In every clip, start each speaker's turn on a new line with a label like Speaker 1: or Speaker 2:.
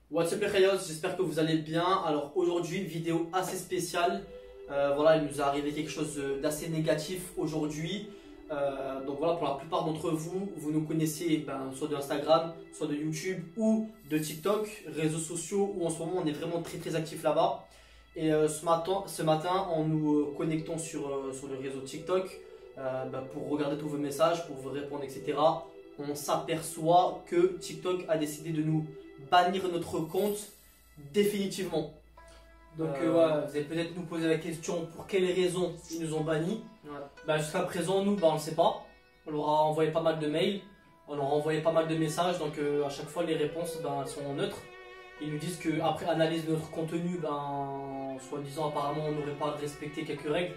Speaker 1: What's up les Rayos, j'espère que vous allez bien. Alors aujourd'hui, vidéo assez spéciale. Voilà, il nous est arrivé quelque chose d'assez négatif aujourd'hui. Donc voilà, pour la plupart d'entre vous, vous nous connaissez soit de Instagram, soit de YouTube ou de TikTok, réseaux sociaux où en ce moment on est vraiment très actif là-bas. Et ce matin, en nous connectant sur le réseau TikTok pour regarder tous vos messages, pour vous répondre, etc., on s'aperçoit que TikTok a décidé de nous bannir notre compte définitivement. Donc ouais, vous allez peut-être nous poser la question pour quelles raisons ils nous ont bannis. Ouais. Jusqu'à présent, nous, on ne le sait pas. On leur a envoyé pas mal de mails, on leur a envoyé pas mal de messages, donc à chaque fois les réponses sont neutres. Ils nous disent qu'après analyse de notre contenu, soi-disant apparemment on n'aurait pas respecté quelques règles,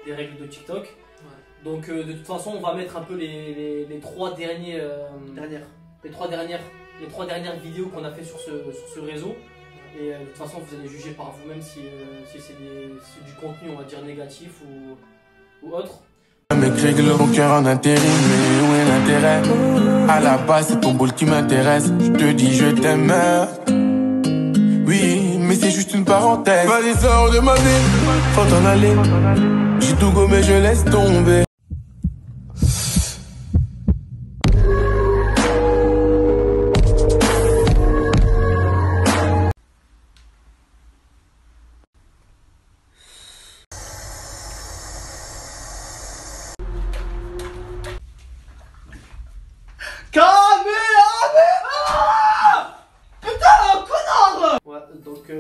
Speaker 1: des règles de TikTok. Ouais. Donc de toute façon on va mettre un peu les trois dernières vidéos qu'on a fait sur ce réseau. Et de toute façon vous allez juger par vous-même si c'est du contenu on va dire négatif ou autre.
Speaker 2: M'écrit que le cœur en intérim, mais où est l'intérêt? À la base c'est ton boule qui m'intéresse. Je te dis je t'aime. Oui, mais c'est juste une parenthèse. Vas-y sors de ma vie, faut t'en aller. J'ai tout gommé, je laisse tomber.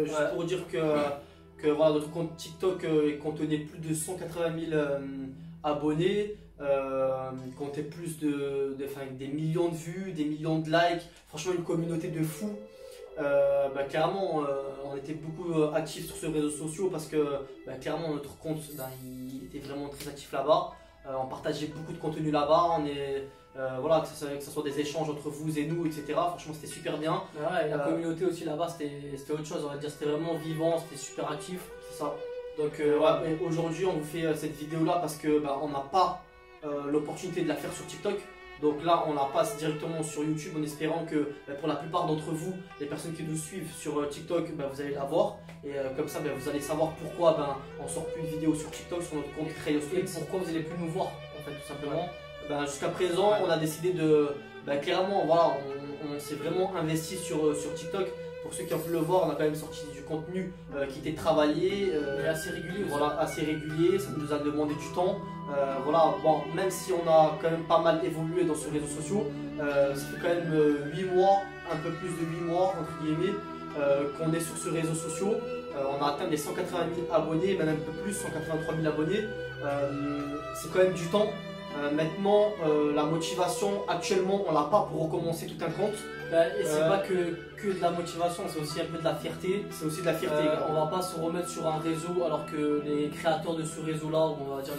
Speaker 1: Juste pour dire que voilà, notre compte TikTok contenait plus de 180 000 abonnés, comptait plus des millions de vues, des millions de likes, franchement une communauté de fous. Clairement on était beaucoup actifs sur ce réseau social parce que clairement notre compte il était vraiment très actif là-bas. On partageait beaucoup de contenu là-bas, voilà, que ce soit des échanges entre vous et nous, etc. Franchement, c'était super bien. Ouais, et la communauté aussi là-bas, c'était autre chose, on va dire, c'était vraiment vivant, c'était super actif, c'est ça. Donc, ouais, aujourd'hui, on vous fait cette vidéo-là parce que on n'a pas l'opportunité de la faire sur TikTok. Donc là, on la passe directement sur YouTube en espérant que pour la plupart d'entre vous, les personnes qui nous suivent sur TikTok, vous allez la voir. Et comme ça, vous allez savoir pourquoi on sort plus de vidéos sur TikTok, sur notre compte Rayosflix. Et pourquoi vous allez plus nous voir, en fait, tout simplement. Jusqu'à présent, on a décidé de... clairement, voilà, on s'est vraiment investi sur TikTok. Pour ceux qui ont pu le voir, on a quand même sorti du contenu qui était travaillé, assez régulier. Voilà, assez régulier, ça nous a demandé du temps. Voilà, bon, même si on a quand même pas mal évolué dans ce réseau social, ça fait quand même 8 mois, un peu plus de 8 mois, entre guillemets, qu'on est sur ce réseau social. On a atteint les 180 000 abonnés, même un peu plus, 183 000 abonnés. C'est quand même du temps. Maintenant, la motivation, actuellement, on l'a pas pour recommencer tout un compte. Et c'est pas que de la motivation, c'est aussi un peu de la fierté. C'est aussi de la fierté. On va pas se remettre sur un réseau alors que les créateurs de ce réseau-là, on va dire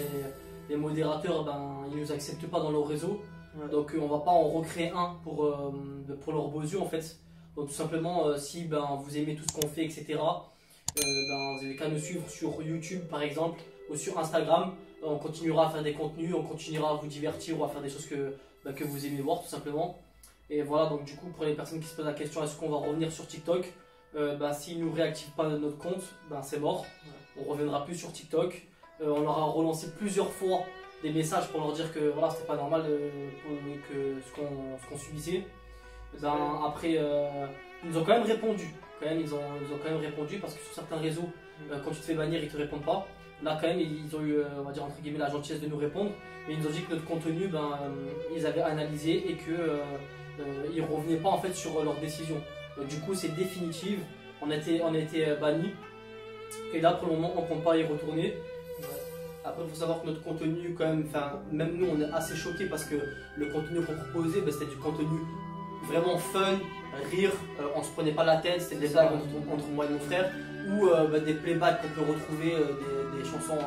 Speaker 1: les modérateurs, ils nous acceptent pas dans leur réseau. Ouais. Donc on va pas en recréer un pour leurs beaux yeux en fait. Donc tout simplement, si vous aimez tout ce qu'on fait, etc., vous avez qu'à nous suivre sur YouTube par exemple ou sur Instagram. On continuera à faire des contenus, on continuera à vous divertir ou à faire des choses que vous aimez voir tout simplement. Et voilà, donc du coup pour les personnes qui se posent la question est-ce qu'on va revenir sur TikTok, s'ils ne nous réactivent pas notre compte, c'est mort. On reviendra plus sur TikTok. On leur a relancé plusieurs fois des messages pour leur dire que voilà, c'était pas normal ce qu'on subissait. Après ils nous ont quand même répondu. Ils ont quand même répondu parce que sur certains réseaux, quand tu te fais bannir, ils te répondent pas. Là quand même ils ont eu, on va dire entre guillemets, la gentillesse de nous répondre. Mais ils nous ont dit que notre contenu, ils avaient analysé et qu'ils ne revenaient pas en fait sur leur décision. Donc du coup c'est définitif, on a été bannis. Et là pour le moment on ne compte pas y retourner. Après il faut savoir que notre contenu quand même nous on est assez choqués parce que le contenu qu'on proposait c'était du contenu vraiment fun, rire, on se prenait pas la tête, c'était des blagues entre moi et mon frère, ou des playbacks qu'on peut retrouver, des chansons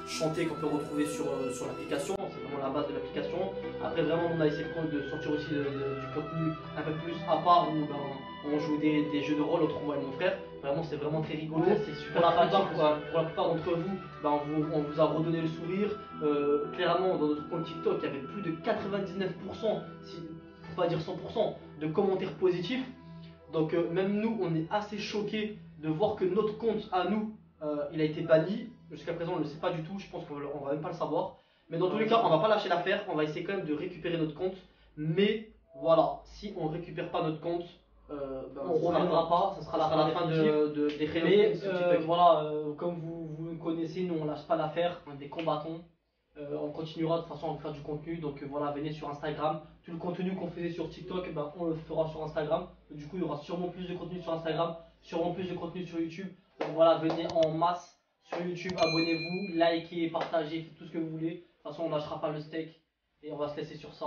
Speaker 1: chantées qu'on peut retrouver sur l'application, c'est vraiment la base de l'application. Après vraiment on a essayé de sortir aussi du contenu un peu plus à part où on joue des jeux de rôle entre moi et mon frère. Vraiment c'est vraiment très rigolo. Pour la plupart d'entre vous, on vous a redonné le sourire. Clairement dans notre compte TikTok il y avait plus de 99%, pour pas dire 100%, de commentaires positifs. Donc même nous, on est assez choqués de voir que notre compte à nous, il a été banni. Jusqu'à présent, on ne le sait pas du tout. Je pense qu'on va même pas le savoir. Mais dans tous les cas, on va pas lâcher l'affaire. On va essayer quand même de récupérer notre compte. Mais voilà, si on récupère pas notre compte, on ne reviendra pas. Ça sera la fin des réels. Mais voilà, comme vous me connaissez, nous on lâche pas l'affaire. On est des combattants. On continuera de toute façon à faire du contenu. Donc voilà, venez sur Instagram. Tout le contenu qu'on faisait sur TikTok, on le fera sur Instagram. Du coup, il y aura sûrement plus de contenu sur Instagram, sûrement plus de contenu sur YouTube. Donc voilà, venez en masse sur YouTube, abonnez-vous, likez, partagez, faites tout ce que vous voulez. De toute façon, on lâchera pas le steak et on va se laisser sur ça.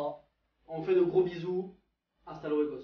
Speaker 1: On fait de gros bisous. Hasta luego.